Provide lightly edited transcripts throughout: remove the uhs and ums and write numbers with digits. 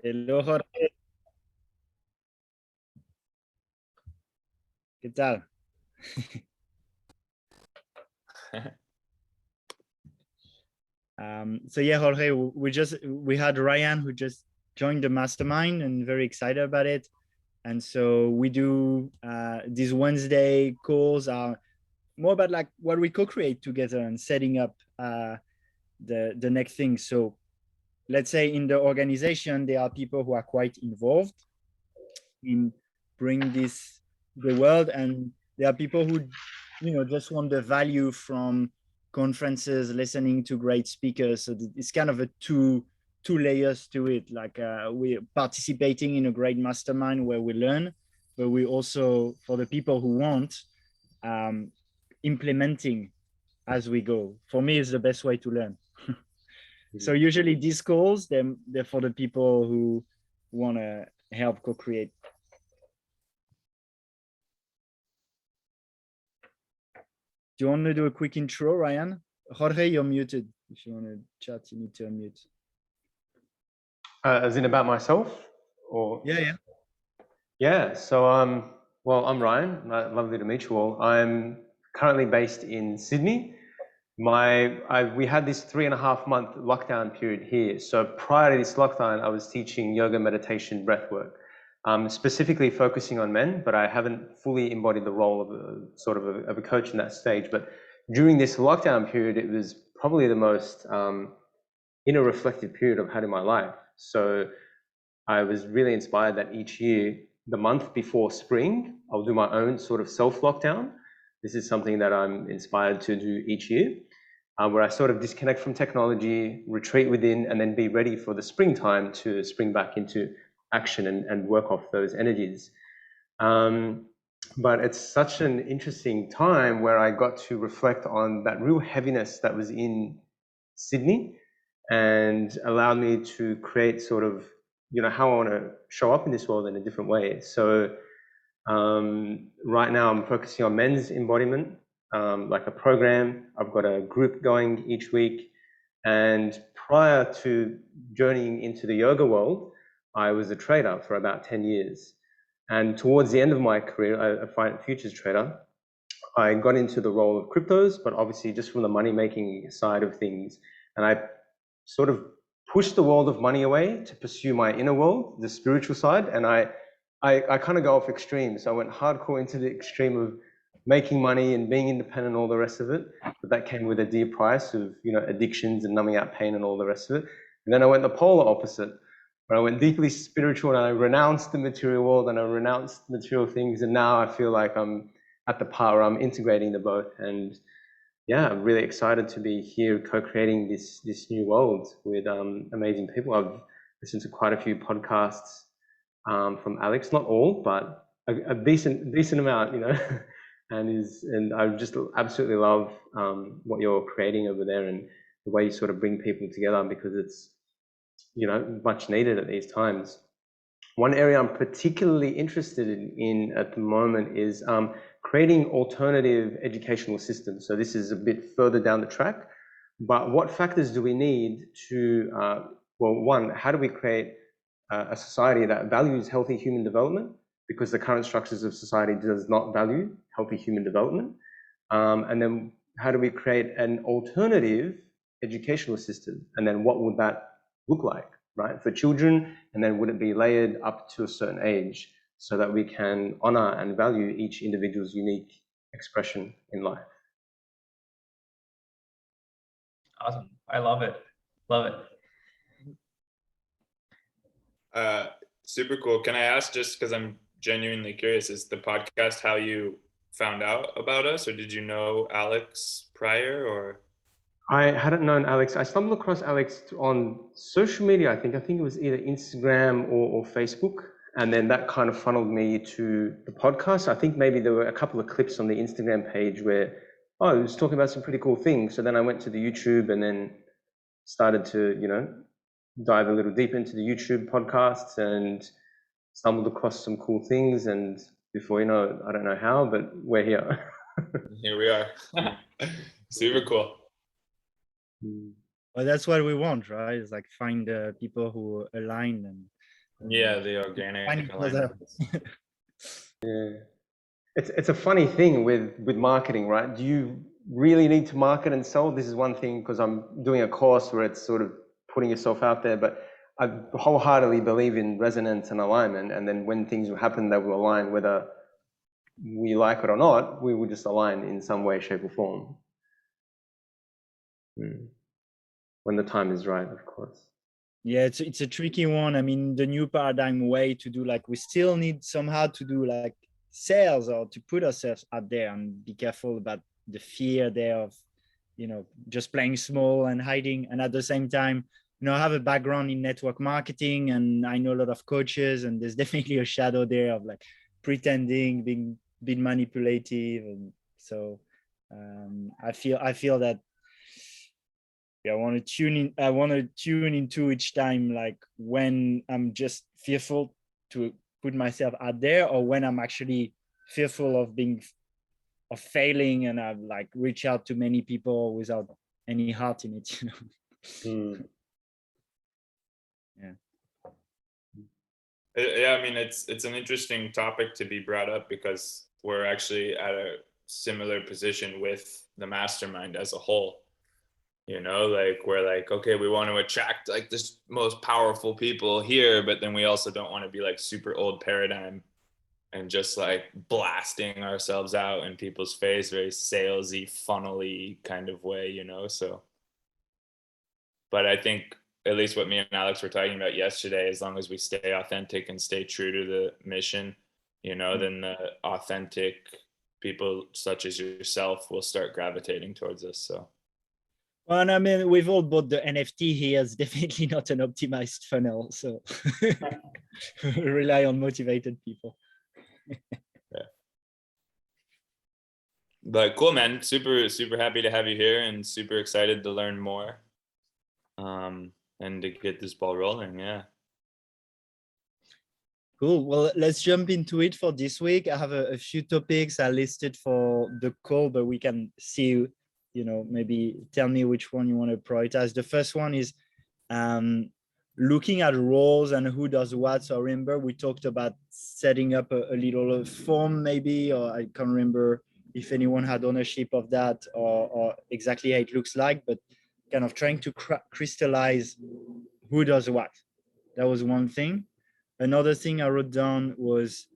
Hello, Jorge. ¿Qué tal? So yeah, Jorge, we had Ryan who just joined the mastermind and very excited about it. And so we do these Wednesday calls are more about like what we co-create together and setting up the next thing. So let's say in the organization, there are people who are quite involved in bring this the world, and there are people who just want the value from conferences, listening to great speakers. So it's kind of a two layers to it. Like we're participating in a great mastermind where we learn, but we also, for the people who want, um, implementing as we go. For me, is the best way to learn. So usually these calls, they're for the people who want to help co-create. Do you want to do a quick intro, Ryan? Jorge, you're muted. If you want to chat, you need to unmute. As in about myself, or yeah. So well, I'm Ryan. Lovely to meet you all. I'm currently based in Sydney. We had this 3.5-month lockdown period here. So prior to this lockdown, I was teaching yoga, meditation, breathwork, specifically focusing on men. But I haven't fully embodied the role of a coach in that stage. But during this lockdown period, it was probably the most inner reflective period I've had in my life. So I was really inspired that each year, the month before spring, I'll do my own sort of self-lockdown. This is something that I'm inspired to do each year, where I sort of disconnect from technology, retreat within, and then be ready for the springtime to spring back into action and work off those energies. But it's such an interesting time where I got to reflect on that real heaviness that was in Sydney and allowed me to create sort of how I want to show up in this world in a different way. So right now I'm focusing on men's embodiment, like a program. I've got a group going each week. And prior to journeying into the yoga world, I was a trader for about 10 years. And towards the end of my career, a futures trader, I got into the role of cryptos, but obviously just from the money-making side of things. And I sort of pushed the world of money away to pursue my inner world, the spiritual side. And I kind of go off extremes. So I went hardcore into the extreme of making money and being independent and all the rest of it. But that came with a dear price of, addictions and numbing out pain and all the rest of it. And then I went the polar opposite, where I went deeply spiritual and I renounced the material world and I renounced material things. And now I feel like I'm at the part where I'm integrating the both. And yeah, I'm really excited to be here co-creating this new world with amazing people. I've listened to quite a few podcasts from Alex, not all, but a decent amount, and I just absolutely love what you're creating over there and the way you sort of bring people together, because it's much needed at these times. One area I'm particularly interested in at the moment is creating alternative educational systems. So this is a bit further down the track, but what factors do we need to, well, one, how do we create a society that values healthy human development, because the current structures of society does not value healthy human development? And then how do we create an alternative educational system? And then what would that look like, right, for children? And then would it be layered up to a certain age so that we can honor and value each individual's unique expression in life? Awesome. I love it. Love it. Super cool. Can I ask, just because I'm genuinely curious, is the podcast how you found out about us, or did you know Alex prior, or? I hadn't known Alex. I stumbled across Alex on social media. I think it was either Instagram or Facebook. And then that kind of funneled me to the podcast. I think maybe there were a couple of clips on the Instagram page where, I was talking about some pretty cool things. So then I went to the YouTube and then started to, dive a little deep into the YouTube podcasts and stumbled across some cool things. And before you know it, I don't know how, but we're here. Here we are. Super cool. Well, that's what we want, right? It's like find people who align and Yeah, the organic Find each other. alignments. Yeah. It's a funny thing with marketing, right? Do you really need to market and sell? This is one thing, because I'm doing a course where it's sort of putting yourself out there, but I wholeheartedly believe in resonance and alignment. And then when things happen that will align, whether we like it or not, we will just align in some way, shape, or form. When the time is right, of course. Yeah, it's a tricky one. I mean, the new paradigm way to do, like, we still need somehow to do like sales or to put ourselves out there, and be careful about the fear there of, just playing small and hiding. And at the same time, I have a background in network marketing, and I know a lot of coaches, and there's definitely a shadow there of like pretending, being manipulative. And so I feel that, I want to tune into each time, like when I'm just fearful to put myself out there, or when I'm actually fearful of failing, and I've like reach out to many people without any heart in it. Yeah. Yeah, I mean, it's an interesting topic to be brought up, because we're actually at a similar position with the mastermind as a whole. Like we're like, okay, we want to attract like this most powerful people here, but then we also don't want to be like super old paradigm and just like blasting ourselves out in people's face, very salesy, funnely kind of way, so. But I think at least what me and Alex were talking about yesterday, as long as we stay authentic and stay true to the mission, then the authentic people such as yourself will start gravitating towards us. So. Well, and I mean, we've all bought the NFT here. It's definitely not an optimized funnel. So rely on motivated people. Yeah. But cool, man. Super, super happy to have you here, and super excited to learn more. And to get this ball rolling. Yeah. Cool. Well, let's jump into it for this week. I have a few topics I listed for the call, but we can see, maybe tell me which one you want to prioritize. The first one is looking at roles and who does what. So remember, we talked about setting up a little form, maybe, or I can't remember if anyone had ownership of that, or exactly how it looks like, but kind of trying to crystallize who does what. That was one thing. Another thing I wrote down was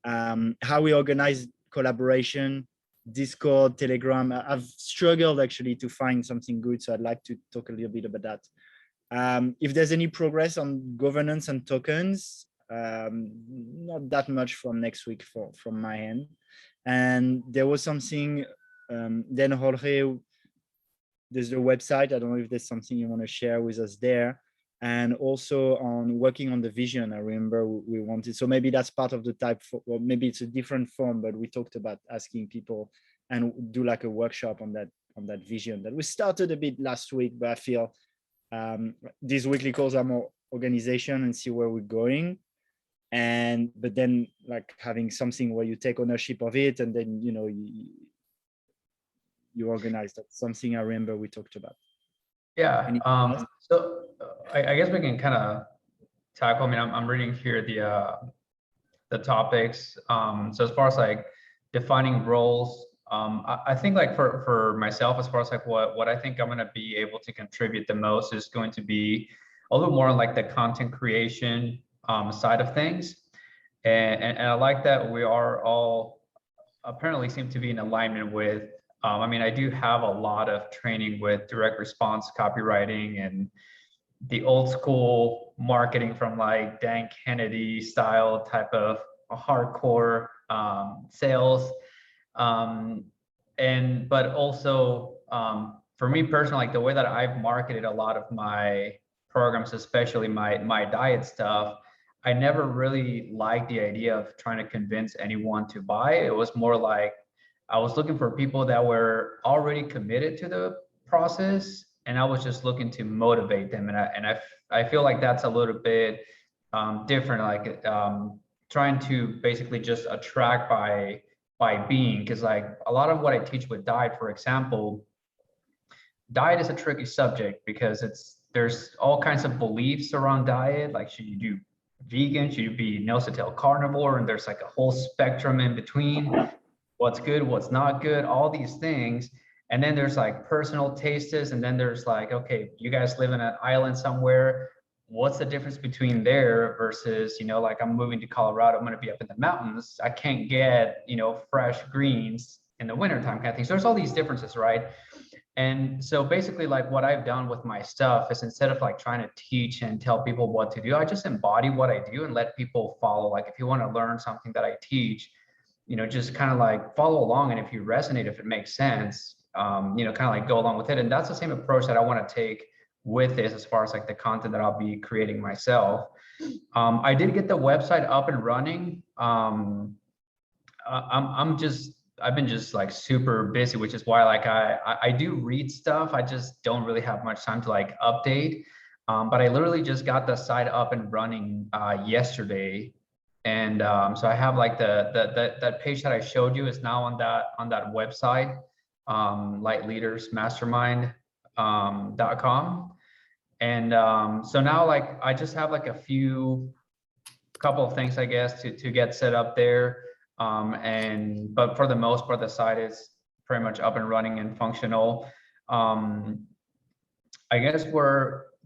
how we organize collaboration, Discord, Telegram. I've struggled actually to find something good, so I'd like to talk a little bit about that. If there's any progress on governance and tokens, not that much from next week from my end. And there was something, then Jorge, there's the website. I don't know if there's something you want to share with us there. And also on working on the vision, I remember we wanted, so maybe that's part of the type, or maybe it's a different form, but we talked about asking people and do like a workshop on that vision that we started a bit last week, but I feel these weekly calls are more organization and see where we're going. But then like having something where you take ownership of it, and then, you organize. That's something I remember we talked about. Yeah. So I guess we can kind of tackle. I mean, I'm reading here the topics. So as far as like defining roles, I think like for myself, as far as like what I think I'm going to be able to contribute the most is going to be a little more on like the content creation side of things. And I like that we are all apparently seem to be in alignment with, I mean, I do have a lot of training with direct response copywriting and the old school marketing from like Dan Kennedy style type of hardcore sales. But also for me personally, like the way that I've marketed a lot of my programs, especially my diet stuff, I never really liked the idea of trying to convince anyone to buy. It was more like I was looking for people that were already committed to the process, and I was just looking to motivate them. And I feel like that's a little bit different, like trying to basically just attract by being, because like a lot of what I teach with diet, for example, diet is a tricky subject because there's all kinds of beliefs around diet, like should you do vegan? Should you be nose-to-tail carnivore? And there's like a whole spectrum in between. What's good, what's not good, all these things. And then there's like personal tastes, and then there's like, okay, you guys live in an island somewhere. What's the difference between there versus, like I'm moving to Colorado, I'm going to be up in the mountains. I can't get, fresh greens in the wintertime kind of thing. So there's all these differences, right? And so basically, like what I've done with my stuff is instead of like trying to teach and tell people what to do, I just embody what I do and let people follow. Like if you want to learn something that I teach, just kind of like follow along. And if you resonate, if it makes sense, kind of like go along with it. And that's the same approach that I want to take with this as far as like the content that I'll be creating myself. I did get the website up and running. I've been just like super busy, which is why like I do read stuff. I just don't really have much time to like update. But I literally just got the site up and running yesterday. And so I have like that page that I showed you is now on that website, lightleadersmastermind.com. And so now like I just have like a couple of things, I guess, to get set up there. But for the most part, the site is pretty much up and running and functional. I guess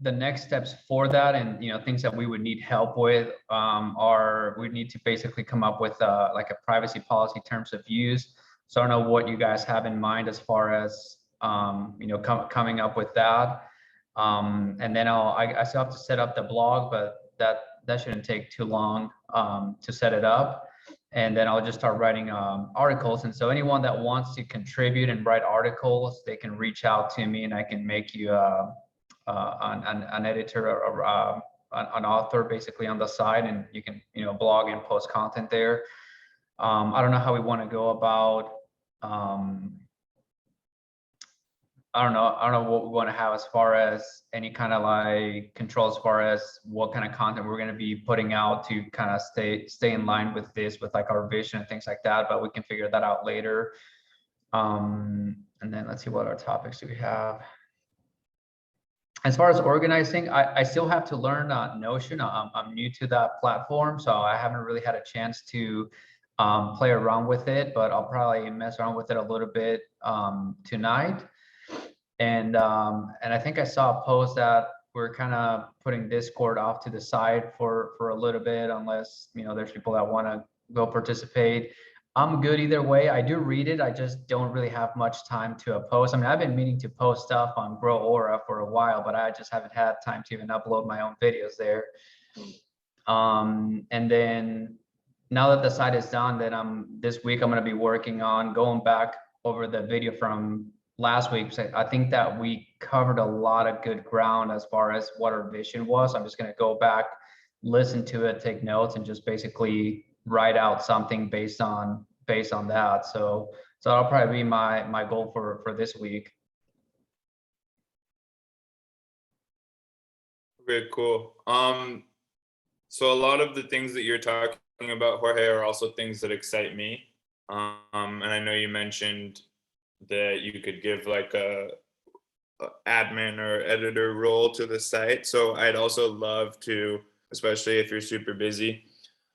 the next steps for that, and things that we would need help with, are we need to basically come up with like a privacy policy, terms of use. So I don't know what you guys have in mind as far as coming up with that. And then I still have to set up the blog, but that shouldn't take too long to set it up. And then I'll just start writing articles. And so anyone that wants to contribute and write articles, they can reach out to me, and I can make you an editor or an author basically on the side, and you can blog and post content there. I don't know how we want to go about. I don't know what we want to have as far as any kind of like control as far as what kind of content we're going to be putting out to kind of stay in line with this, with like our vision and things like that, but we can figure that out later. And then let's see, what our topics do we have. As far as organizing, I still have to learn Notion. I'm new to that platform, so I haven't really had a chance to play around with it, but I'll probably mess around with it a little bit tonight. And I think I saw a post that we're kind of putting Discord off to the side for a little bit, unless there's people that want to go participate. I'm good either way. I do read it. I just don't really have much time to post. I mean, I've been meaning to post stuff on Grow Aura for a while, but I just haven't had time to even upload my own videos there. And then now that the site is done, then this week I'm going to be working on going back over the video from last week. So I think that we covered a lot of good ground as far as what our vision was. I'm just going to go back, listen to it, take notes, and just basically write out something based on that. So that'll probably be my goal for this week. Very cool. So a lot of the things that you're talking about, Jorge, are also things that excite me. And I know you mentioned that you could give like a admin or editor role to the site. So I'd also love to, especially if you're super busy,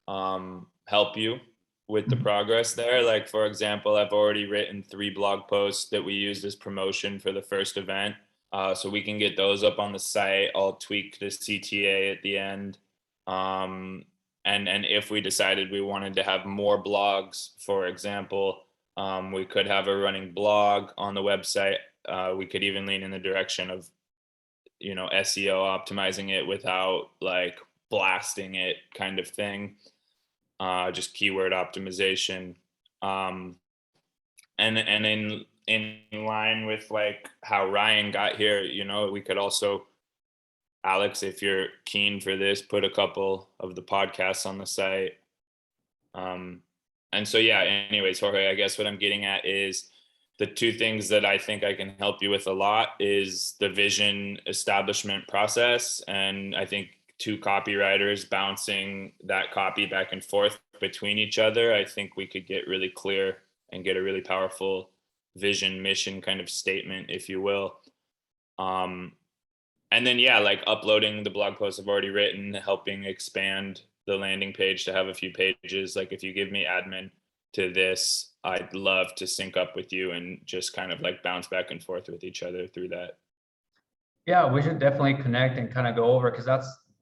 help you with the progress there. Like, for example, I've already written 3 blog posts that we used as promotion for the first event. So we can get those up on the site. I'll tweak the CTA at the end. And if we decided we wanted to have more blogs, for example, we could have a running blog on the website. We could even lean in the direction of, SEO optimizing it without like blasting it kind of thing. Just keyword optimization. And in line with like how Ryan got here, we could also, Alex, if you're keen for this, put a couple of the podcasts on the site. And so, yeah, anyways, Jorge, I guess what I'm getting at is the 2 things that I think I can help you with a lot is the vision establishment process. And I think 2 copywriters bouncing that copy back and forth between each other, I think we could get really clear and get a really powerful vision, mission kind of statement, if you will. and then, yeah, like uploading the blog posts I've already written, helping expand the landing page to have a few pages. Like if you give me admin to this, I'd love to sync up with you and just kind of like bounce back and forth with each other through that. Yeah, we should definitely connect and kind of go over, because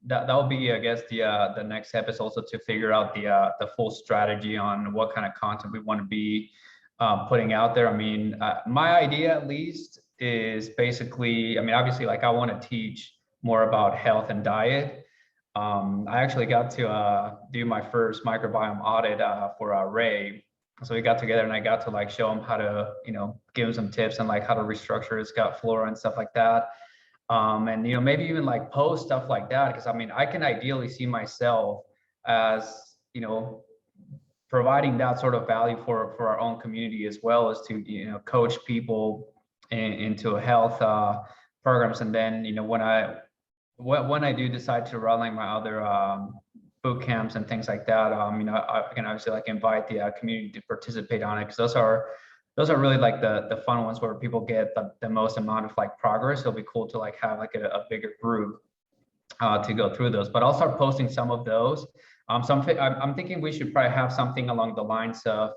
that'll be, I guess, the next step is also to figure out the full strategy on what kind of content we want to be putting out there. I mean, my idea at least is basically, I mean, obviously, like I want to teach more about health and diet. I actually got to do my first microbiome audit for Ray. So we got together and I got to like show him how to, give him some tips and like how to restructure his gut flora and stuff like that. And maybe even like post stuff like that, because I mean I can ideally see myself as providing that sort of value for our own community, as well as to coach people into health programs. And then when I do decide to run like my other boot camps and things like that, I can obviously like invite the community to participate on it, because those are really like the fun ones where people get the most amount of like progress. It'll be cool to like have like a bigger group to go through those, but I'll start posting some of those. I'm thinking we should probably have something along the lines of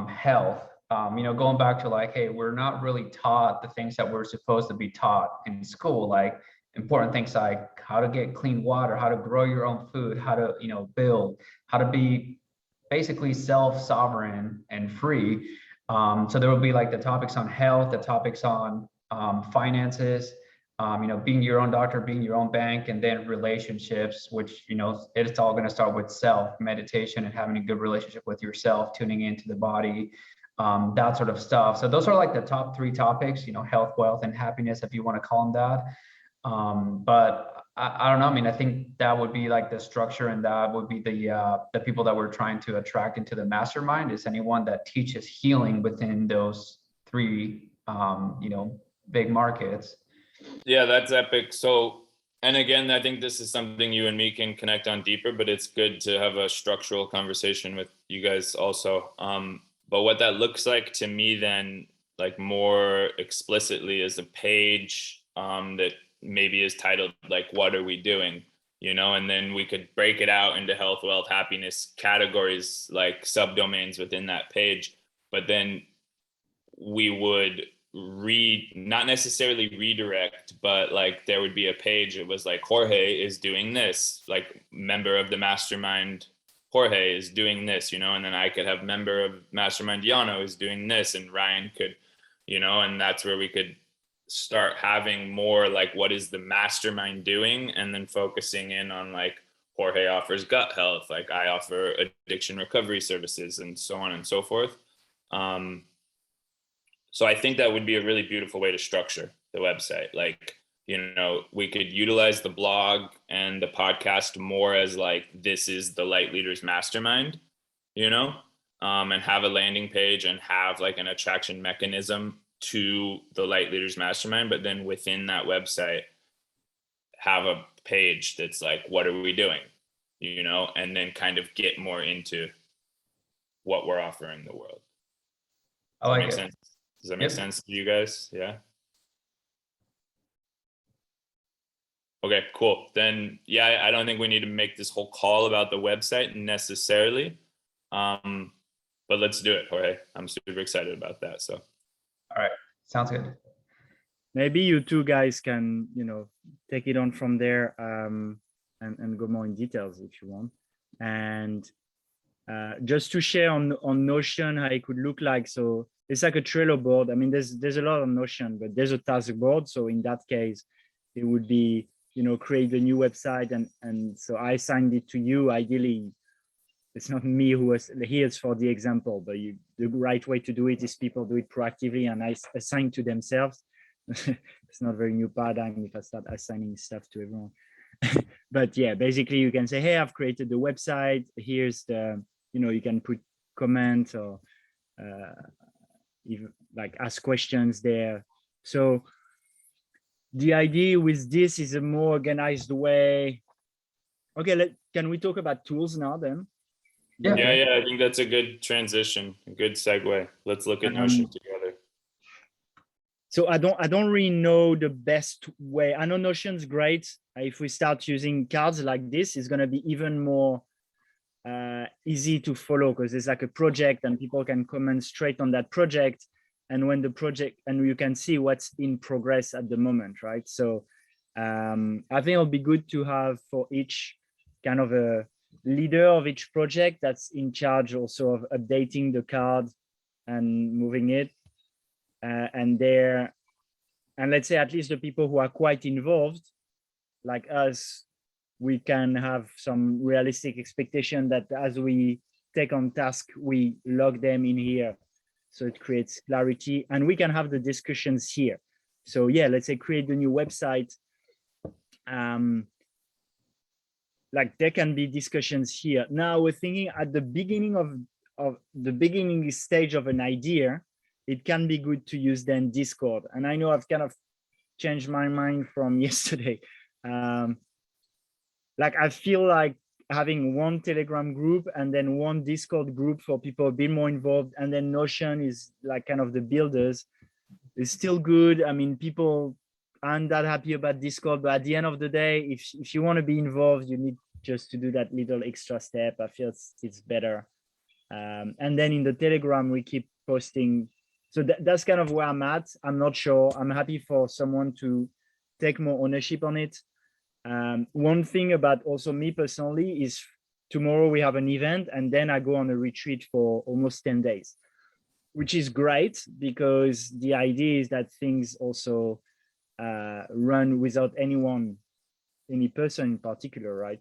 health, going back to like, hey, we're not really taught the things that we're supposed to be taught in school, like important things like how to get clean water, how to grow your own food, how to, build, how to be basically self-sovereign and free. So there will be like the topics on health, the topics on finances, being your own doctor, being your own bank, and then relationships, which, it's all going to start with self meditation and having a good relationship with yourself, tuning into the body, that sort of stuff. So those are like the top 3 topics, health, wealth, and happiness, if you want to call them that. But I don't know. I mean, I think that would be like the structure, and that would be the people that we're trying to attract into the mastermind, is anyone that teaches healing within those 3, big markets. Yeah, that's epic. So, and again, I think this is something you and me can connect on deeper, but it's good to have a structural conversation with you guys also. But what that looks like to me then, like more explicitly, is a page that maybe is titled like, what are we doing? And then we could break it out into health, wealth, happiness categories, like subdomains within that page. But then we would not necessarily redirect, but like there would be a page. It was like, Jorge is doing this, like member of the mastermind Jorge is doing this, and then I could have member of mastermind Yano is doing this, and Ryan could, and that's where we could start having more like, what is the mastermind doing, and then focusing in on like, Jorge offers gut health, like I offer addiction recovery services, and so on and so forth. So I think that would be a really beautiful way to structure the website. Like, we could utilize the blog and the podcast more as like, this is the Light Leaders Mastermind, and have a landing page and have like an attraction mechanism to the Light Leaders Mastermind. But then within that website, have a page that's like, what are we doing? And then kind of get more into what we're offering the world. I like it. Sense? Does that make sense to you guys? Yeah. Okay, cool. Then, yeah, I don't think we need to make this whole call about the website necessarily. But let's do it, Jorge. I'm super excited about that. So. All right. Sounds good. Maybe you 2 guys can, take it on from there, and go more in details if you want. And just to share on Notion how it could look like. So it's like a Trello board. I mean, there's a lot on Notion, but there's a task board. So in that case, it would be, create a new website. And so I assigned it to you. Ideally, it's not me who was here's for the example, but the right way to do it is people do it proactively and I assign to themselves. It's not very new paradigm if I start assigning stuff to everyone. But yeah, basically you can say, hey, I've created the website. Here's the, you can put comments or even like ask questions there. So the idea with this is a more organized way. Okay, can we talk about tools now then? Yeah, I think that's a good transition, a good segue. Let's look at Notion together. So I don't really know the best way. I know Notion's great. If we start using cards like this, it's going to be even more easy to follow, because there's like a project and people can comment straight on that project. And when the project, and you can see what's in progress at the moment, right? So I think it'll be good to have for each kind of a leader of each project that's in charge also of updating the card and moving it. And let's say at least the people who are quite involved, like us, we can have some realistic expectation that as we take on task, we log them in here. So it creates clarity, and we can have the discussions here. So yeah, let's say create the new website. Like there can be discussions here. Now we're thinking at the beginning of the beginning stage of an idea, it can be good to use then Discord. And I know I've kind of changed my mind from yesterday. Like I feel like having one Telegram group and then one Discord group for people a bit more involved, and then Notion is like kind of the builders, is still good. I mean, people aren't that happy about Discord, but at the end of the day, if you want to be involved, you need just to do that little extra step. I feel it's better. And then in the Telegram, we keep posting. So that's kind of where I'm at. I'm not sure. I'm happy for someone to take more ownership on it. One thing about also me personally is tomorrow we have an event, and then I go on a retreat for almost 10 days, which is great because the idea is that things also run without any person in particular, right?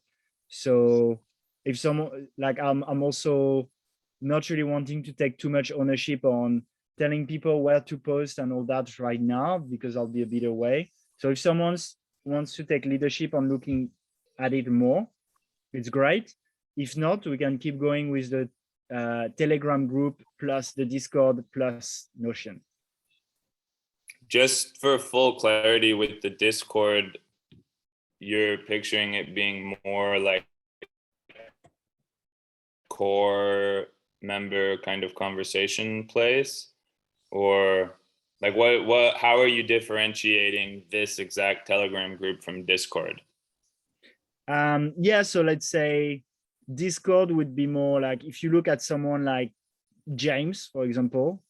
So if someone, like I'm also not really wanting to take too much ownership on telling people where to post and all that right now, because I'll be a bit away. So if someone wants to take leadership on looking at it more, it's great. If not, we can keep going with the Telegram group plus the Discord plus Notion. Just for full clarity with the Discord, you're picturing it being more like core member kind of conversation place, or like what how are you differentiating this exact Telegram group from Discord? Yeah, so let's say Discord would be more like, if you look at someone like James, for example,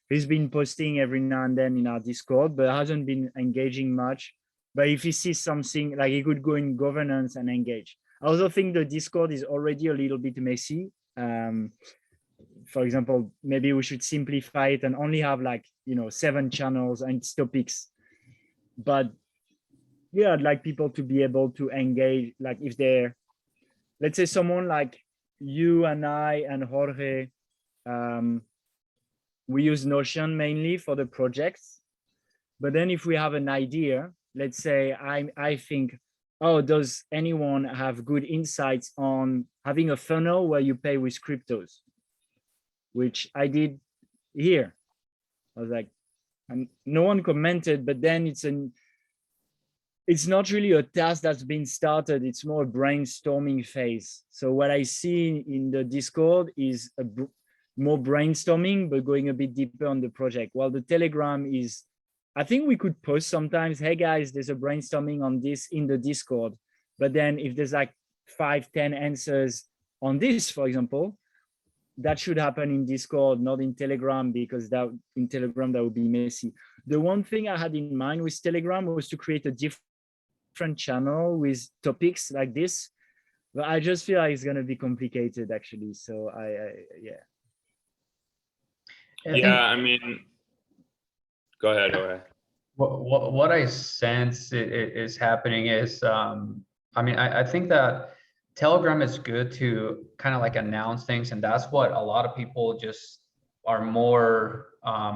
he's been posting every now and then in our Discord, but hasn't been engaging much. But if he sees something, like he could go in governance and engage. I also think the Discord is already a little bit messy. For example, maybe we should simplify it and only have 7 channels and topics. But yeah, I'd like people to be able to engage, like if they're, let's say someone like you and I and Jorge, we use Notion mainly for the projects. But then if we have an idea, let's say I think, oh, does anyone have good insights on having a funnel where you pay with cryptos? Which I did here. I was like, and no one commented, but then it's not really a task that's been started. It's more a brainstorming phase. So what I see in the Discord is more brainstorming, but going a bit deeper on the project. While the Telegram is, I think we could post sometimes, hey guys, there's a brainstorming on this in the Discord. But then if there's like 5-10 answers on this, for example, that should happen in Discord, not in Telegram, because in Telegram that would be messy. The one thing I had in mind with Telegram was to create a different channel with topics like this, but I just feel like it's going to be complicated actually. So I mean, go ahead, Jorge. What I sense is happening is, I mean, I think that Telegram is good to kind of like announce things, and that's what a lot of people just are more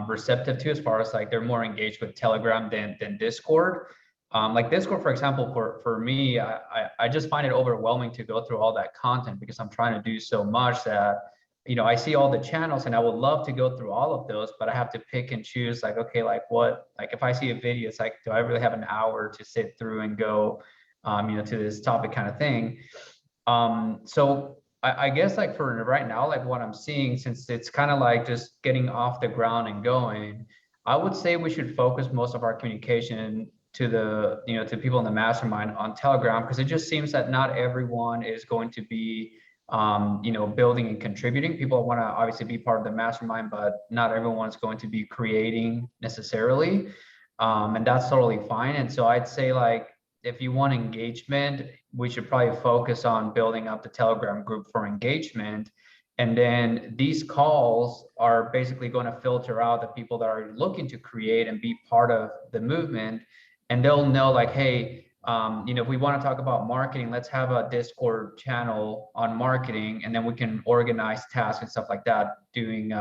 receptive to, as far as like they're more engaged with Telegram than Discord. Like Discord, for example, for me, I just find it overwhelming to go through all that content, because I'm trying to do so much that, you know, I see all the channels and I would love to go through all of those, but I have to pick and choose, like, okay, like what, like if I see a video, it's like, do I really have an hour to sit through and go, you know, to this topic kind of thing. So I guess like for right now, like what I'm seeing, since it's kind of like just getting off the ground and going, I would say we should focus most of our communication to the, to people in the mastermind on Telegram, because it just seems that not everyone is going to be, building and contributing. People want to obviously be part of the mastermind, but not everyone's going to be creating necessarily. And that's totally fine. And so I'd say, like, if you want engagement, we should probably focus on building up the Telegram group for engagement. And then these calls are basically going to filter out the people that are looking to create and be part of the movement. And they'll know, like, hey, if we want to talk about marketing, let's have a Discord channel on marketing, and then we can organize tasks and stuff like that, doing,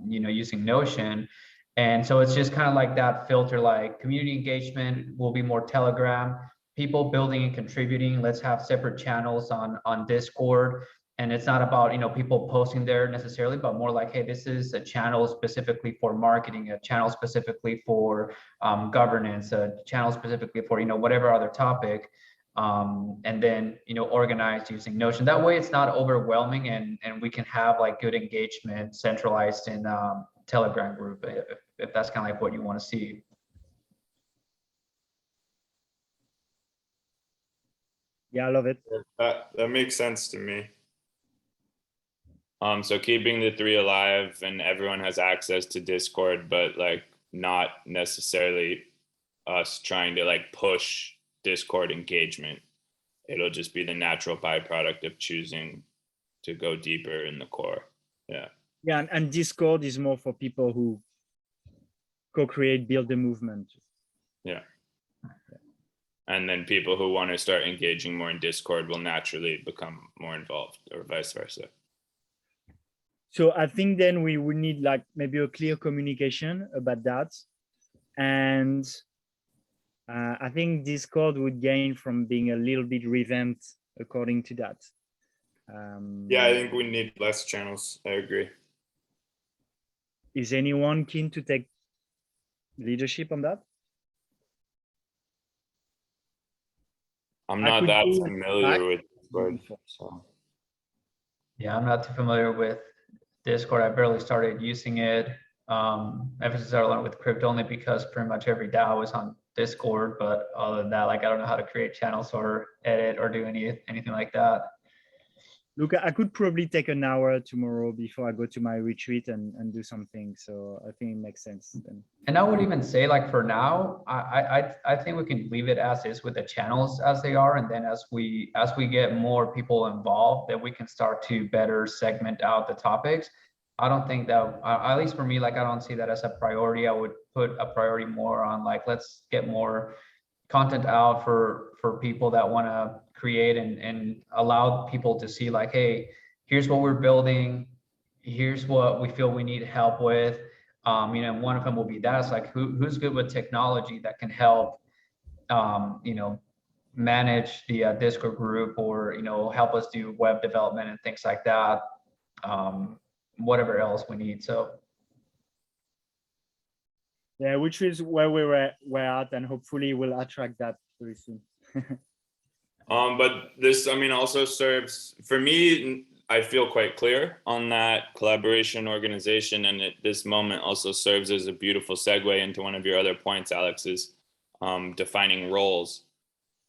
using Notion. And so it's just kind of like that filter, like community engagement will be more Telegram, people building and contributing. Let's have separate channels on Discord. And it's not about, people posting there necessarily, but more like, hey, this is a channel specifically for marketing, a channel specifically for governance, a channel specifically for, whatever other topic. And then, organized using Notion. That way it's not overwhelming, and we can have like good engagement centralized in Telegram group, if that's kind of like what you want to see. Yeah, I love it. That makes sense to me. So keeping the 3 alive, and everyone has access to Discord, but like not necessarily us trying to like push Discord engagement. It'll just be the natural byproduct of choosing to go deeper in the core. Yeah. Yeah, and Discord is more for people who co-create, build the movement. Yeah. And then people who want to start engaging more in Discord will naturally become more involved, or vice versa. So I think then we would need like maybe a clear communication about that. And I think Discord would gain from being a little bit revamped according to that. Yeah, I think we need less channels. I agree. Is anyone keen to take leadership on that? I'm not that familiar with Discord. So. Yeah, I'm not too familiar with Discord. I barely started using it ever since I learned with crypto, only because pretty much every DAO is on Discord. But other than that, like, I don't know how to create channels or edit or do anything like that. Look, I could probably take an hour tomorrow before I go to my retreat and do something. So I think it makes sense then. And I would even say, like, for now, I think we can leave it as is with the channels as they are. And then as we get more people involved, then we can start to better segment out the topics. I don't think that, at least for me, like, I don't see that as a priority. I would put a priority more on, like, let's get more content out for people that want to create, and allow people to see, like, hey, here's what we're building, here's what we feel we need help with. One of them will be that. It's like, who's good with technology that can help, manage the Discord group, or, help us do web development and things like that. Whatever else we need. So. Yeah, which is where we're at, and hopefully we'll attract that very soon. But this, also serves, for me, I feel quite clear on that collaboration organization, and at this moment also serves as a beautiful segue into one of your other points, Alex, is defining roles.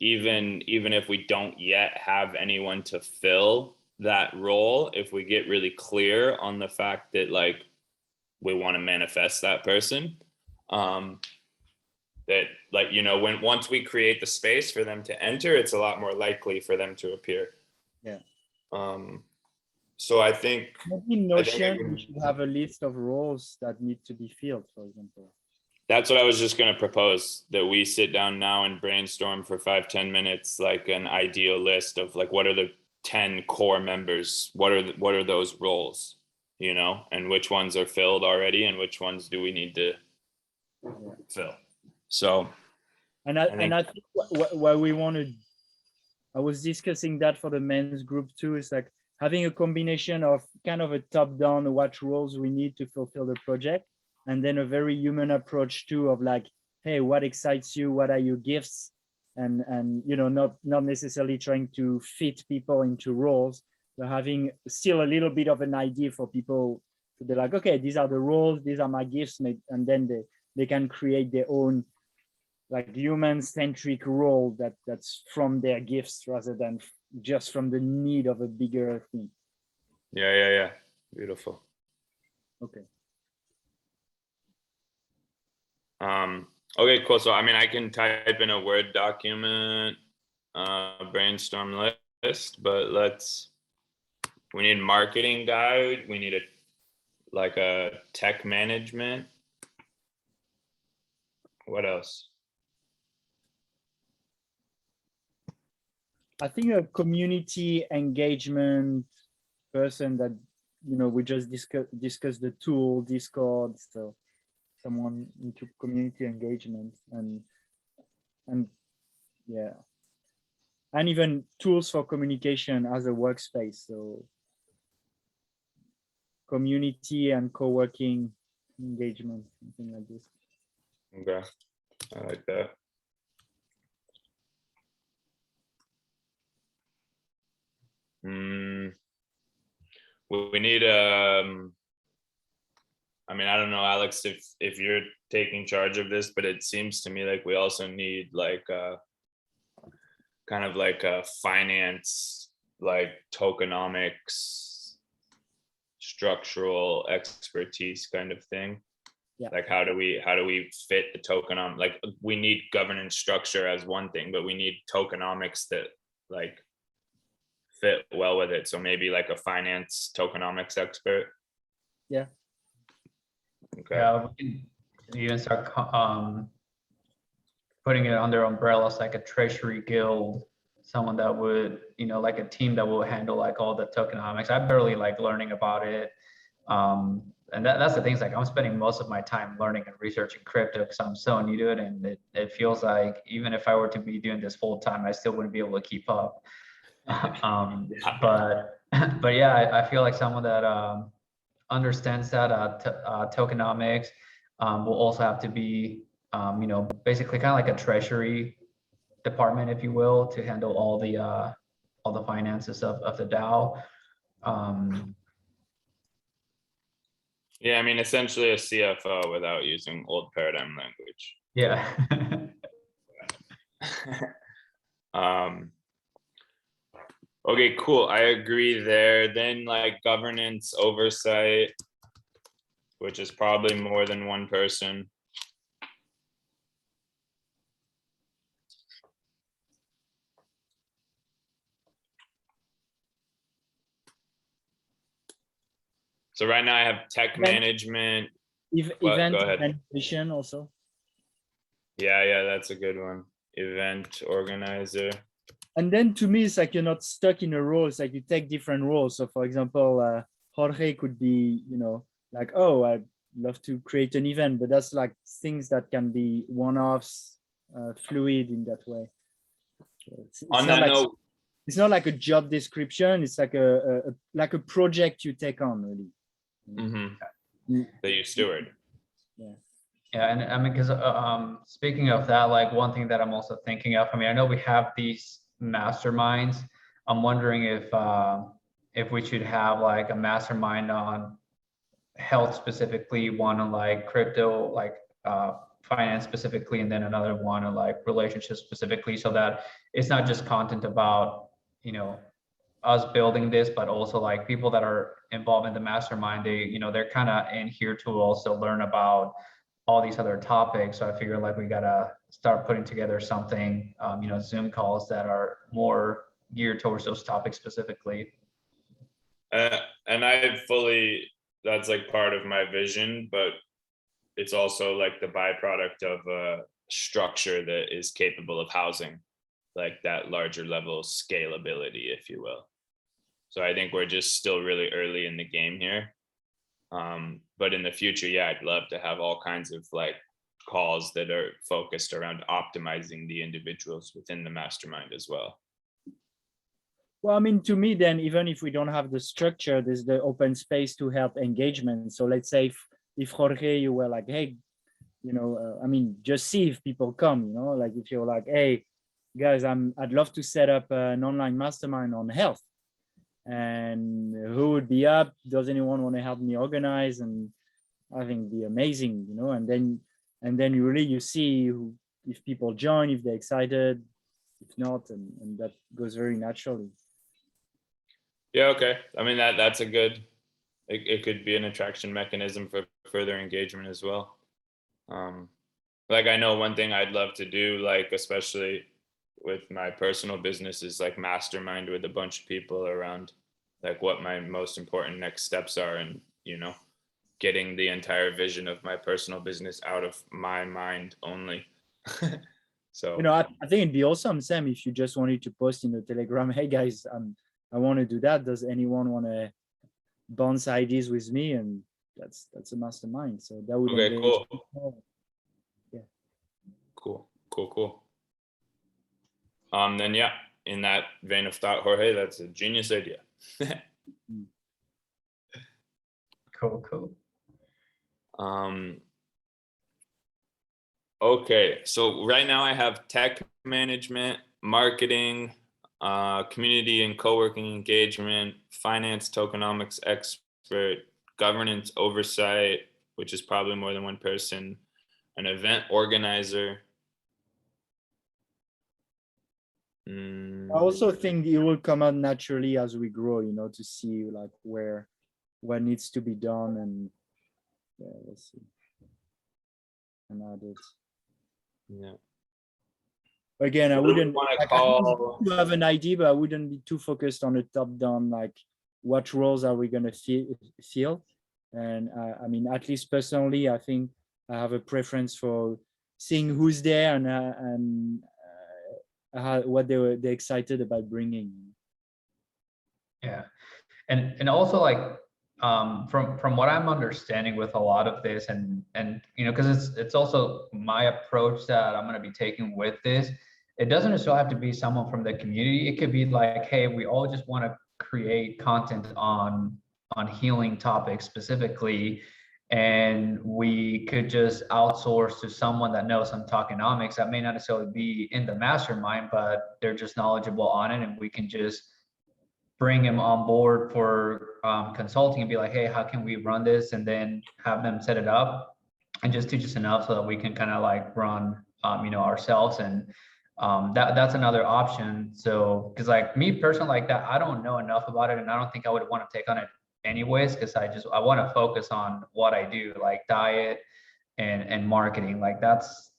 Even if we don't yet have anyone to fill that role, if we get really clear on the fact that, like, we want to manifest that person, that, like, once we create the space for them to enter, it's a lot more likely for them to appear. Yeah. So I think maybe Notion, we should have a list of roles that need to be filled, for example. That's what I was just going to propose, that we sit down now and brainstorm for 5-10 minutes, like an ideal list of, like, what are the 10 core members? What are those roles, and which ones are filled already, and which ones do we need to fill? So, I think what we wanted, I was discussing that for the men's group too. It's like having a combination of kind of a top-down, what roles we need to fulfill the project, and then a very human approach too, of like, hey, what excites you? What are your gifts? And not necessarily trying to fit people into roles, but having still a little bit of an idea for people to be like, okay, these are the roles, these are my gifts, and then they can create their own like human-centric role that's from their gifts rather than just from the need of a bigger thing. Yeah. Beautiful. Okay. Okay, cool. So I mean, I can type in a Word document, brainstorm list, but we need marketing guide. We need a tech management. What else? I think a community engagement person that, we just discuss the tool Discord, so someone into community engagement and yeah, and even tools for communication as a workspace, so community and co-working engagement, something like this. Okay, I like that. We need I mean, I don't know, Alex, if you're taking charge of this, but it seems to me like we also need like kind of like a finance, like tokenomics, structural expertise kind of thing. Yeah. Like how do we fit the tokenomics? Like we need governance structure as one thing, but we need tokenomics that like fit well with it. So maybe like a finance tokenomics expert. Yeah. Okay. Yeah, we can even start putting it under umbrellas like a treasury guild, someone that would, like a team that will handle like all the tokenomics. I barely like learning about it. And that's the things, like I'm spending most of my time learning and researching crypto because I'm so new to it. And it feels like even if I were to be doing this full time, I still wouldn't be able to keep up. But yeah, I feel like someone that understands that tokenomics will also have to be, basically kind of like a treasury department, if you will, to handle all the finances of the DAO. Yeah, I mean, essentially a CFO without using old paradigm language. Yeah. Okay, cool. I agree there. Then like governance oversight, which is probably more than one person. So right now I have tech management. Event organization also. Yeah, that's a good one. Event organizer. And then to me, it's like you're not stuck in a role. It's like you take different roles. So for example, Jorge could be, like, oh, I'd love to create an event, but that's like things that can be one-offs, fluid in that way. So it's not like a job description. It's like a project you take on, really. Mm-hmm. That you steward. Yeah, and I mean, because speaking of that, like one thing that I'm also thinking of, I mean, I know we have these masterminds. I'm wondering if we should have like a mastermind on health specifically, one on like crypto, like finance specifically, and then another one on like relationships specifically, so that it's not just content about, us building this, but also like people that are involved in the mastermind, they're kind of in here to also learn about all these other topics. So I figure like we gotta start putting together something, Zoom calls that are more geared towards those topics specifically. And that's like part of my vision, but it's also like the byproduct of a structure that is capable of housing like that larger level scalability, if you will. So I think we're just still really early in the game here. But in the future, yeah, I'd love to have all kinds of like calls that are focused around optimizing the individuals within the mastermind as well. Well, I mean, to me, then, even if we don't have the structure, there's the open space to help engagement. So let's say if Jorge, you were like, hey, I mean, just see if people come, like if you're like, hey, guys, I'd love to set up an online mastermind on health. And who would be up? Does anyone want to help me organize? And I think it'd be amazing, and and then you see if people join, if they're excited, if not, and that goes very naturally. Yeah, okay. I mean, that's a good, it could be an attraction mechanism for further engagement as well. Like, I know one thing I'd love to do, like, especially with my personal business, is like mastermind with a bunch of people around like what my most important next steps are, and, you know, getting the entire vision of my personal business out of my mind only. So, You know, I think it'd be awesome, Sam, if you just wanted to post in the Telegram, hey guys, I want to do that. Does anyone want to bounce ideas with me? And that's a mastermind. So that would okay, cool. Yeah. Cool. Then yeah, in that vein of thought, Jorge, that's a genius idea. Cool. Okay, so right now I have tech management, marketing, community and co-working engagement, finance tokenomics expert, governance oversight, which is probably more than one person, an event organizer. I also think it will come out naturally as we grow, you know, to see like what needs to be done, and yeah, let's see. And add it. Yeah. Again, I wouldn't want to like, call. you have an idea, but I wouldn't be too focused on the top down, like what roles are we going to fill. And I mean, at least personally, I think I have a preference for seeing who's there and what they're excited about bringing. Yeah, and also like from what I'm understanding with a lot of this, and you know, because it's also my approach that I'm going to be taking with this. It doesn't necessarily have to be someone from the community. It could be like, hey, we all just want to create content on healing topics specifically, and we could just outsource to someone that knows some tokenomics that may not necessarily be in the mastermind, but they're just knowledgeable on it, and we can just bring him on board for consulting and be like, hey, how can we run this? And then have them set it up and just teach us enough so that we can kind of like run, you know, ourselves. And that's another option. So, because like me personally, like that, I don't know enough about it, and I don't think I would want to take on it anyways, because I want to focus on what I do, like diet and marketing. Like that's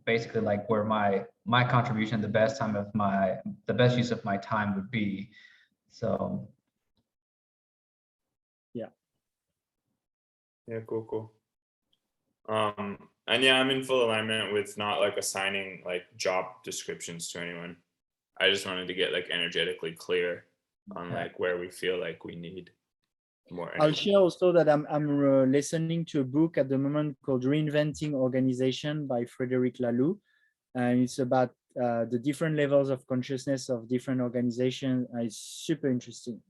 basically like where my contribution, the best use of my time would be. So yeah, Cool. And yeah, I'm in full alignment with not like assigning like job descriptions to anyone. I just wanted to get like energetically clear on like where we feel like we need more energy. I'll share also that I'm listening to a book at the moment called Reinventing Organization by Frederic Laloux, and it's about the different levels of consciousness of different organizations. It's super interesting.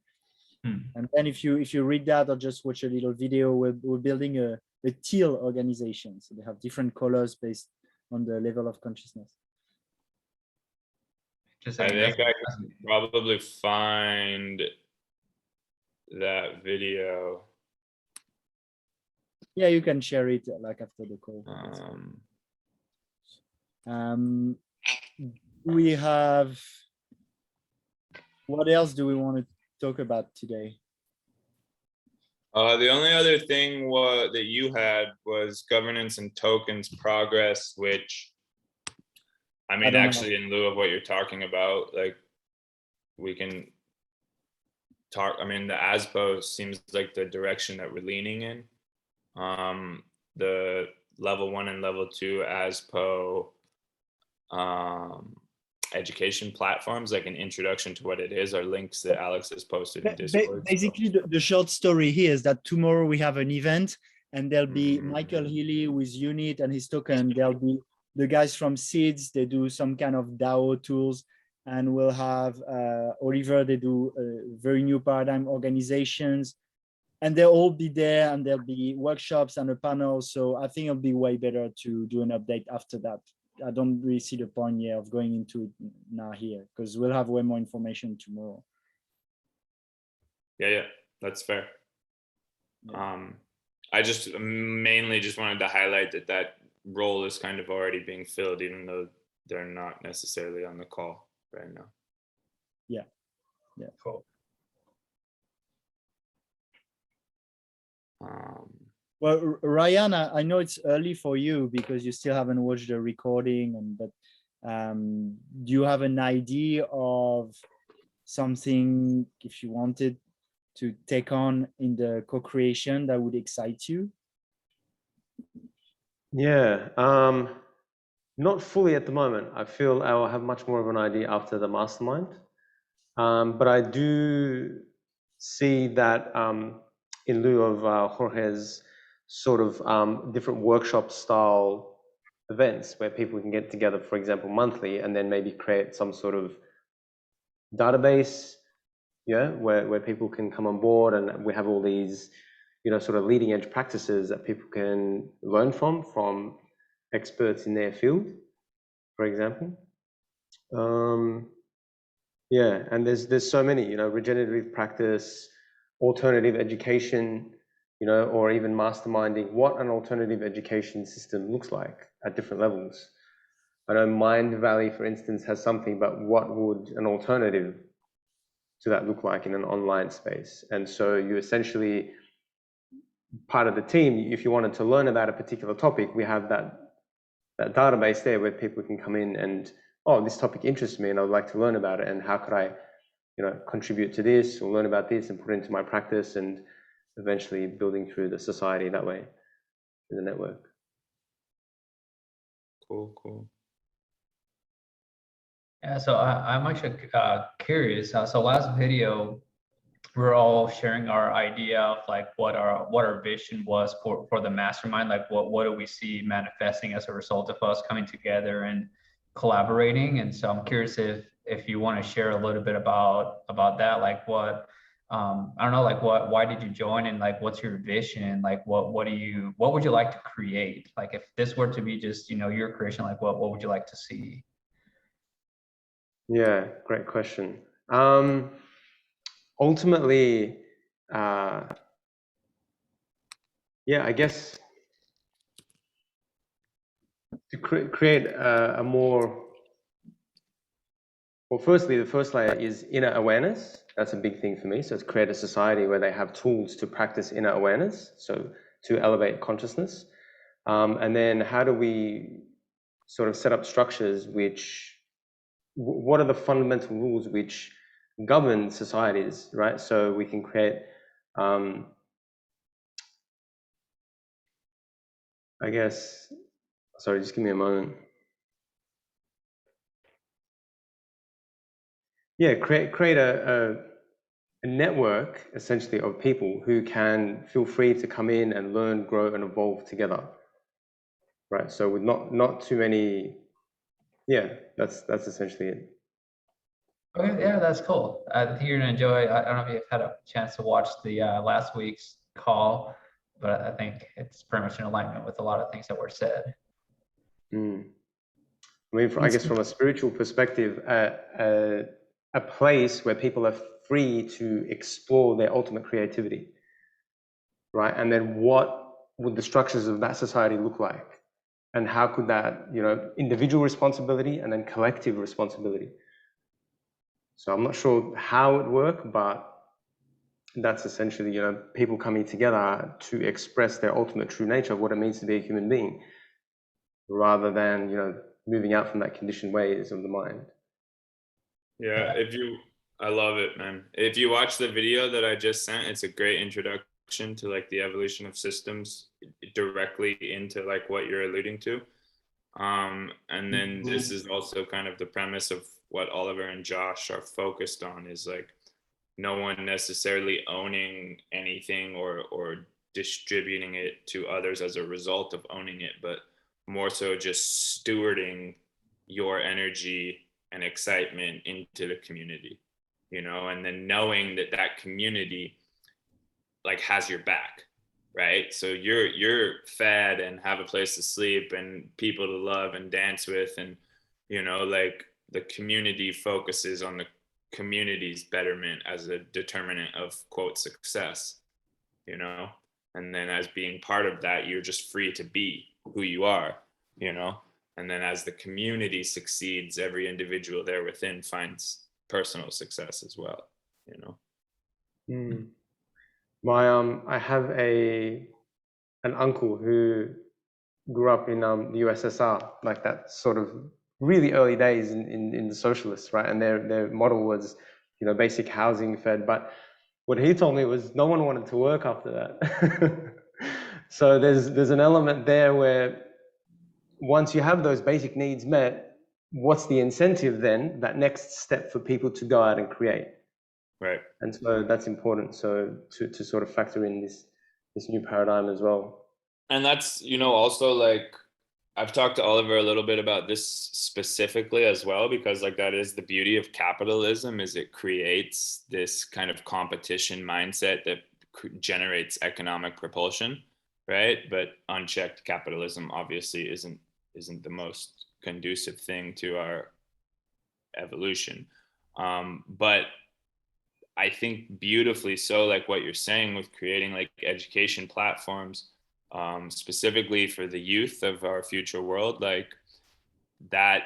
And then if you read that or just watch a little video, we're building a teal organization, so they have different colors based on the level of consciousness. I think I can probably find that video. Yeah, you can share it like after the call. We have, what else do we want to talk about today? The only other thing that you had was governance and tokens progress, which I mean, actually, in lieu of what you're talking about, like we can talk. I mean, the ASPO seems like the direction that we're leaning in. The level 1 and level 2 ASPO education platforms, like an introduction to what it is, are links that Alex has posted in Discord. Basically, the short story here is that tomorrow we have an event, and there'll be Michael Healy with Unit and his token. There'll be the guys from Seeds, they do some kind of DAO tools, and we'll have Oliver, they do very new paradigm organizations, and they'll all be there, and there'll be workshops and a panel. So I think it'll be way better to do an update after that. I don't really see the point yet of going into it now here, because we'll have way more information tomorrow. Yeah, that's fair. Yeah. I just mainly just wanted to highlight that role is kind of already being filled, even though they're not necessarily on the call right now. Yeah. Cool. Well, Ryan, I know it's early for you because you still haven't watched the recording, but do you have an idea of something, if you wanted to take on in the co-creation, that would excite you? Yeah, not fully at the moment. I feel I will have much more of an idea after the mastermind. But I do see that in lieu of Jorge's sort of different workshop style events where people can get together, for example, monthly, and then maybe create some sort of database, yeah, where people can come on board, and we have all these, you know, sort of leading edge practices that people can learn from experts in their field, for example. Yeah, and there's so many, you know, regenerative practice, alternative education, you know, or even masterminding what an alternative education system looks like at different levels. I know Mind Valley, for instance, has something, but what would an alternative to that look like in an online space? And so you essentially, part of the team, if you wanted to learn about a particular topic, we have that database there where people can come in and, oh, this topic interests me and I would like to learn about it, and how could I, you know, contribute to this or learn about this and put it into my practice, and eventually building through the society that way, through the network. Cool. Yeah, so I'm actually curious. So last video, we're all sharing our idea of like what our vision was for the mastermind. Like what do we see manifesting as a result of us coming together and collaborating. And so I'm curious if you want to share a little bit about that. Like what I don't know, like why did you join, and like what's your vision? Like what would you like to create? Like if this were to be just, you know, your creation, like what would you like to see? Yeah, great question. Ultimately, yeah, I guess to create a more, well, firstly, the first layer is inner awareness. That's a big thing for me. So it's create a society where they have tools to practice inner awareness, so to elevate consciousness. And then how do we sort of set up structures which, what are the fundamental rules which govern societies, right? So we can create, I guess, sorry, just give me a moment. Yeah, create a network essentially of people who can feel free to come in and learn, grow, and evolve together, right? So with not too many, yeah, that's essentially it. Okay, yeah, that's cool. I think you're gonna enjoy. I don't know if you've had a chance to watch the last week's call, but I think it's pretty much in alignment with a lot of things that were said. I mean, I guess from a spiritual perspective, a place where people are free to explore their ultimate creativity, right? And then what would the structures of that society look like? And how could that, you know, individual responsibility and then collective responsibility. So I'm not sure how it works, but that's essentially, you know, people coming together to express their ultimate true nature of what it means to be a human being, rather than, you know, moving out from that conditioned ways of the mind. Yeah, I love it, man. If you watch the video that I just sent, it's a great introduction to like the evolution of systems directly into like what you're alluding to. And then this is also kind of the premise of what Oliver and Josh are focused on, is like no one necessarily owning anything or distributing it to others as a result of owning it, but more so just stewarding your energy and excitement into the community, you know, and then knowing that that community like has your back, right? So you're fed and have a place to sleep and people to love and dance with, and you know, like the community focuses on the community's betterment as a determinant of quote success, you know, and then as being part of that, you're just free to be who you are. you know, and then as the community succeeds, every individual there within finds personal success as well, you know. I have an uncle who grew up in the USSR, like that sort of really early days in the socialists, right? And their model was, you know, basic housing, fed. But what he told me was no one wanted to work after that. So there's an element there where once you have those basic needs met, what's the incentive then, that next step for people to go out and create? Right. And so that's important. So to sort of factor in this new paradigm as well. And that's, you know, also like I've talked to Oliver a little bit about this specifically as well, because like that is the beauty of capitalism, is it creates this kind of competition mindset that generates economic propulsion, right? But unchecked capitalism obviously isn't the most conducive thing to our evolution. But I think beautifully so, like what you're saying with creating like education platforms, specifically for the youth of our future world, like that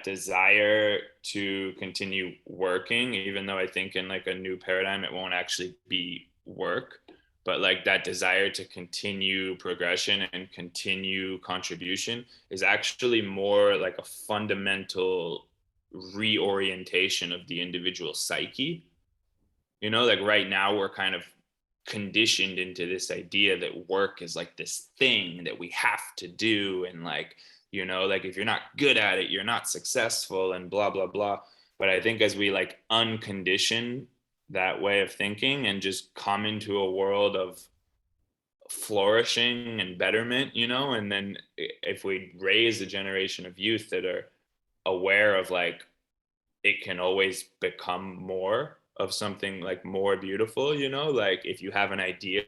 desire to continue working, even though I think in like a new paradigm it won't actually be work, but like that desire to continue progression and continue contribution is actually more like a fundamental reorientation of the individual psyche. You know, like right now we're kind of conditioned into this idea that work is like this thing that we have to do, and like, you know, like if you're not good at it, you're not successful, and blah blah blah. But I think as we like uncondition that way of thinking and just come into a world of flourishing and betterment, you know, and then if we raise a generation of youth that are aware of like it can always become more of something like more beautiful, you know, like if you have an idea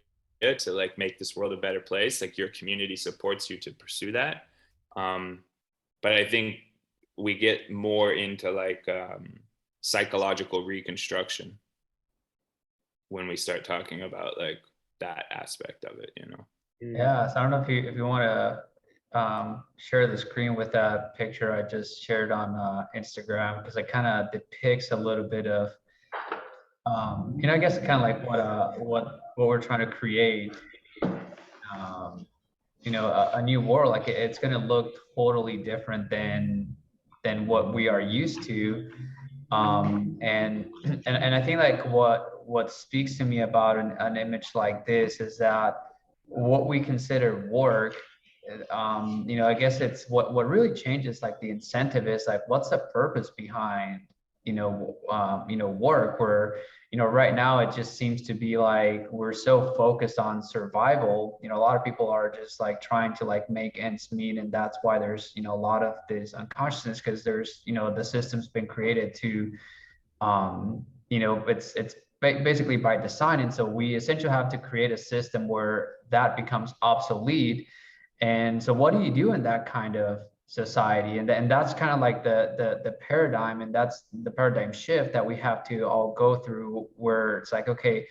to like make this world a better place, like your community supports you to pursue that. But I think we get more into like psychological reconstruction when we start talking about like that aspect of it, you know. Yeah, so I don't know if you want to share the screen with that picture I just shared on Instagram, because it kind of depicts a little bit of you know, I guess kind of like what we're trying to create. You know, a new world, like it's going to look totally different than what we are used to. And I think like what speaks to me about an image like this is that what we consider work, you know, I guess it's what really changes, like the incentive is like, what's the purpose behind, you know, work, where, you know, right now it just seems to be like we're so focused on survival. You know, a lot of people are just like trying to like make ends meet, and that's why there's, you know, a lot of this unconsciousness, because there's, you know, the system's been created to you know, it's basically by design, and so we essentially have to create a system where that becomes obsolete. And so what do you do in that kind of society? And that's kind of like the paradigm, and that's the paradigm shift that we have to all go through, where it's like, okay,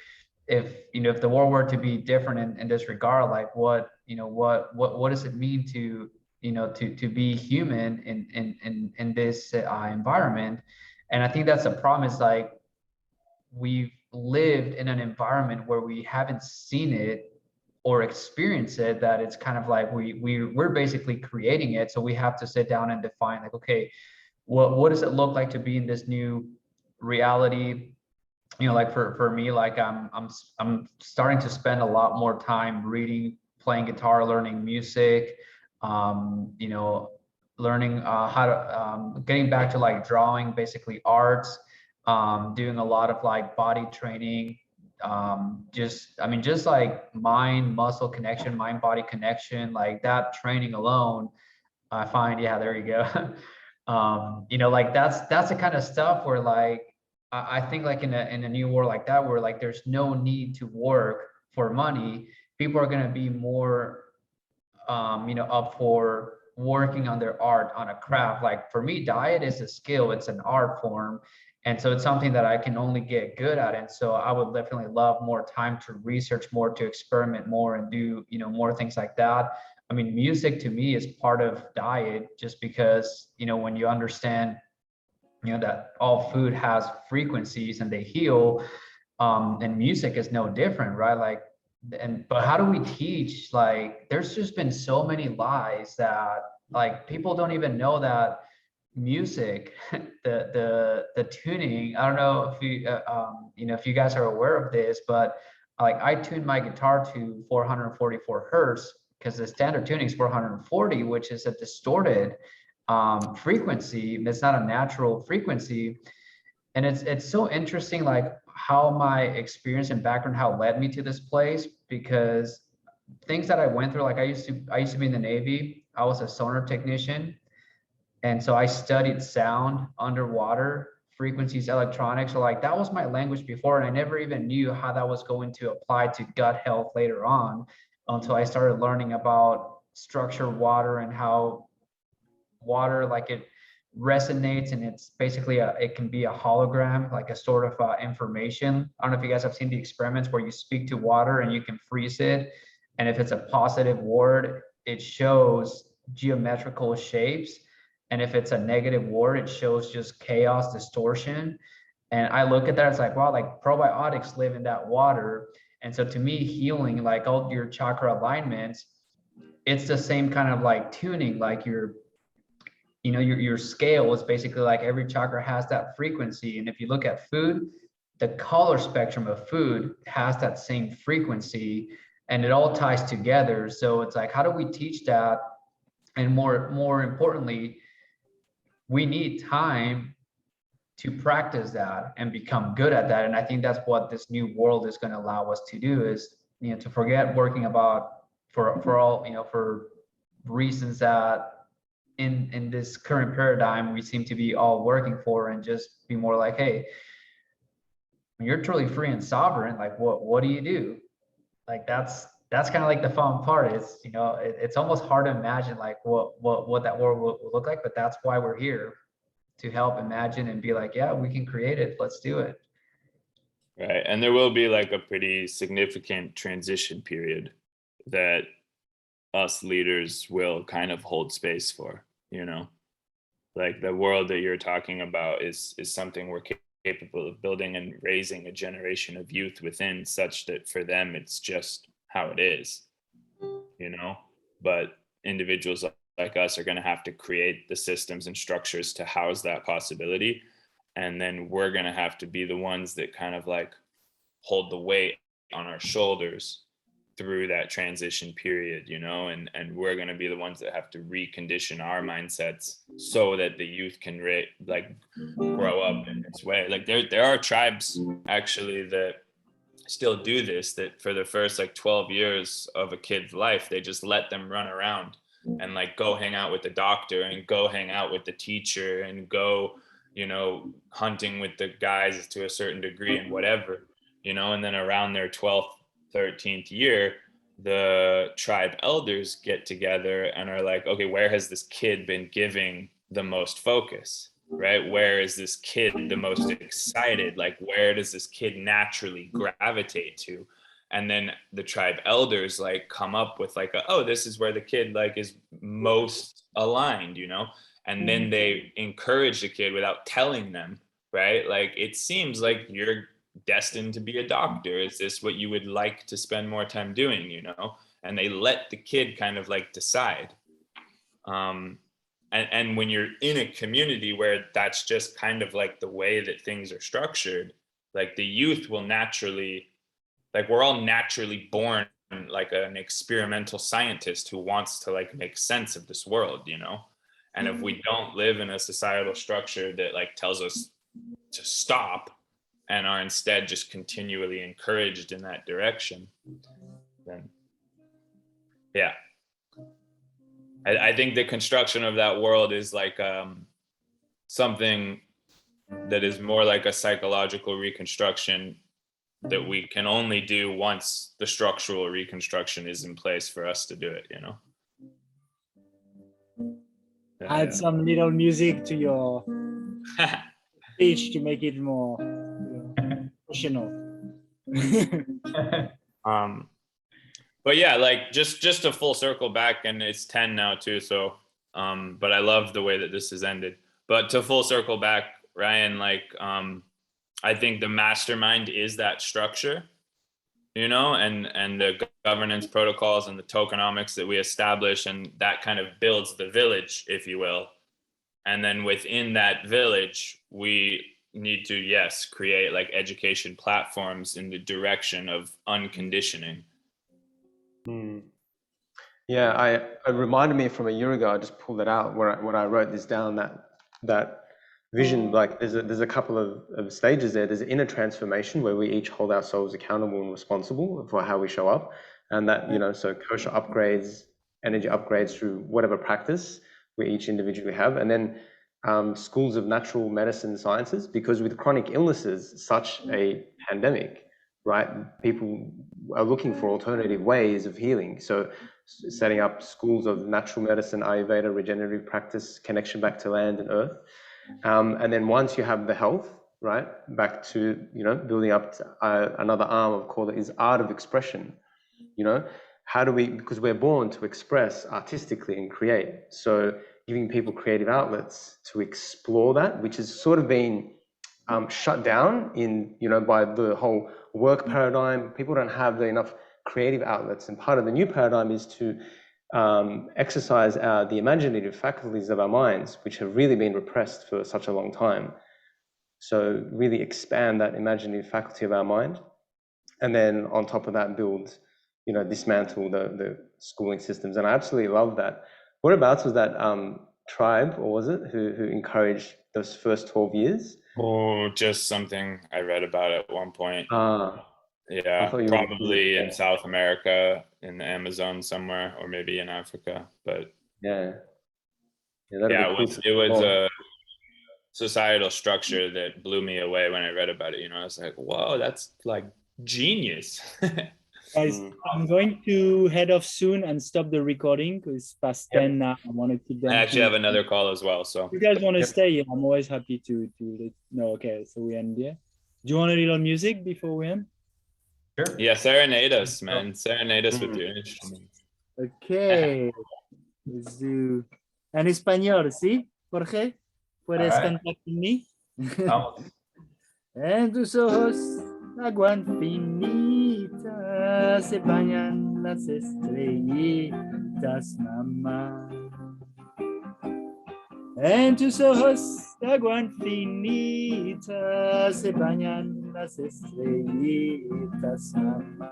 if, you know, if the world were to be different in this regard, like what, you know, what does it mean to, you know, to be human in this environment? And I think that's the problem, is like we've lived in an environment where we haven't seen it or experience it, that it's kind of like we're basically creating it. So we have to sit down and define like, okay, what does it look like to be in this new reality? You know, like for me, like I'm starting to spend a lot more time reading, playing guitar, learning music, you know, learning how to getting back to like drawing, basically arts, doing a lot of like body training, just, I mean, just like mind muscle connection, mind body connection, like that training alone, I find, yeah, there you go. You know, like that's the kind of stuff where like I think like in a new world like that, where like there's no need to work for money, people are going to be more you know, up for working on their art, on a craft. Like for me, diet is a skill, it's an art form, and so it's something that I can only get good at. And so I would definitely love more time to research more, to experiment more, and do, you know, more things like that. I mean, music to me is part of diet, just because, you know, when you understand, you know, that all food has frequencies and they heal, and music is no different, right? Like, but how do we teach? Like, there's just been so many lies that, like, people don't even know that music, the tuning. I don't know if you you know, if you guys are aware of this, but like, I tune my guitar to 444 hertz, because the standard tuning is 440, which is a distorted frequency. It's not a natural frequency. And it's so interesting, like, how my experience and background, how led me to this place, because things that I went through, like, I used to be in the Navy. I was a sonar technician, and so I studied sound underwater, frequencies, electronics. So like, that was my language before, and I never even knew how that was going to apply to gut health later on, until I started learning about structured water and how water, like, it resonates, and it's basically it can be a hologram, like a sort of information. I don't know if you guys have seen the experiments where you speak to water and you can freeze it, and if it's a positive word, it shows geometrical shapes, and if it's a negative word, it shows just chaos, distortion. And I look at that, it's like, wow, like, probiotics live in that water. And so to me, healing, like all your chakra alignments, it's the same kind of like tuning, like you know, your scale is basically like, every chakra has that frequency. And if you look at food, the color spectrum of food has that same frequency, and it all ties together. So it's like, how do we teach that? And more importantly, we need time to practice that and become good at that. And I think that's what this new world is going to allow us to do, is, you know, to forget working about for all, you know, for reasons that in this current paradigm we seem to be all working for, and just be more like, hey, when you're truly free and sovereign, like, what do you do? Like, that's kind of like the fun part. It's, you know, it's almost hard to imagine like what that world will look like, but that's why we're here, to help imagine and be like, yeah, we can create it, let's do it. Right. And there will be like a pretty significant transition period that us leaders will kind of hold space for, you know, like the world that you're talking about is something we're capable of building and raising a generation of youth within, such that for them it's just how it is, you know. But individuals like us are going to have to create the systems and structures to house that possibility, and then we're going to have to be the ones that kind of like hold the weight on our shoulders through that transition period, you know, and we're going to be the ones that have to recondition our mindsets so that the youth can like grow up in this way. Like there are tribes actually that still do this, that for the first like 12 years of a kid's life, they just let them run around and like go hang out with the doctor and go hang out with the teacher and go, you know, hunting with the guys to a certain degree and whatever, you know. And then around their 12th 13th year, the tribe elders get together and are like, okay, where has this kid been giving the most focus, right? Where is this kid the most excited? Like, where does this kid naturally gravitate to? And then the tribe elders like come up with like, oh, this is where the kid like is most aligned, you know? And then they encourage the kid without telling them, right? Like, it seems like you're destined to be a doctor. Is this what you would like to spend more time doing, you know? And they let the kid kind of like decide. And when you're in a community where that's just kind of like the way that things are structured, like the youth will naturally, like, we're all naturally born like an experimental scientist who wants to like make sense of this world, you know? And if we don't live in a societal structure that like tells us to stop, and are instead just continually encouraged in that direction, then yeah, I think the construction of that world is like something that is more like a psychological reconstruction that we can only do once the structural reconstruction is in place for us to do it, you know. Add some little music to your speech to make it more emotional. But yeah, like just a full circle back, and it's 10 now too. So, but I love the way that this has ended. But to full circle back, Ryan, like, I think the mastermind is that structure, you know, and the governance protocols and the tokenomics that we establish, and that kind of builds the village, if you will. And then within that village, we need to, yes, create like education platforms in the direction of unconditioning. Yeah, it reminded me from a year ago. I just pulled it out when I wrote this down. That vision, like there's a couple of stages there. There's inner transformation where we each hold ourselves accountable and responsible for how we show up, and that, you know, so kosher upgrades, energy upgrades through whatever practice we each individually have, and then schools of natural medicine sciences, because with chronic illnesses, such a pandemic, right? People are looking for alternative ways of healing. So setting up schools of natural medicine, Ayurveda, regenerative practice, connection back to land and earth. And then once you have the health, right, back to, you know, building up another arm of, call it, is art of expression. You know, how do we, because we're born to express artistically and create. So giving people creative outlets to explore that, which has sort of been shut down in, you know, by the whole work paradigm. People don't have enough creative outlets, and part of the new paradigm is to exercise the imaginative faculties of our minds, which have really been repressed for such a long time. So really expand that imaginative faculty of our mind, and then on top of that build, you know, dismantle the schooling systems. And I absolutely love that. Whereabouts was that tribe, or was it, who encouraged those first 12 years? Oh, just something I read about at one point. Yeah, probably in South America, in the Amazon somewhere, or maybe in Africa. But yeah, it was a societal structure that blew me away when I read about it. You know, I was like, whoa, that's like genius. Guys, I'm going to head off soon and stop the recording because it's past 10 now. I want to keep them. I actually have another call as well. So if you guys want to stay, I'm always happy to no, okay, so we end here. Do you want a little music before we end? Sure. Yeah, serenade us, man. Serenade us with your instruments. Okay. Let's do en español, ¿sí? Jorge, ¿puedes cantar con mí? En tus ojos agua infinita se bañan las estrellitas, mamá. En tus ojos agua infinita se bañan las estrellitas, mamá.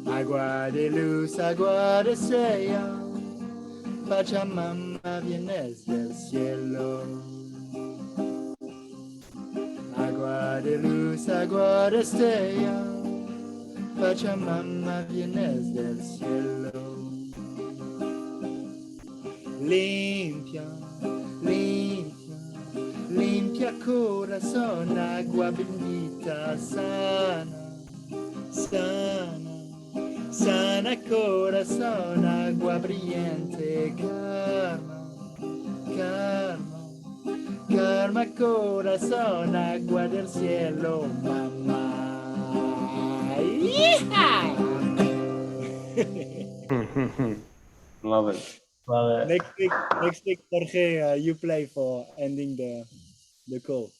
Agua de luz, agua de estrella, Pachamama, vienes del cielo. Agua de luz, agua de estrella, Pachamama, vienes del cielo. Limpia, limpia, limpia corazón, agua bendita, sana, sana. Sana corazón, agua brillante, karma, karma, karma corazón, agua del cielo, mamá. Yeah! Love it. Love it. Next week, Jorge, you play for ending the call.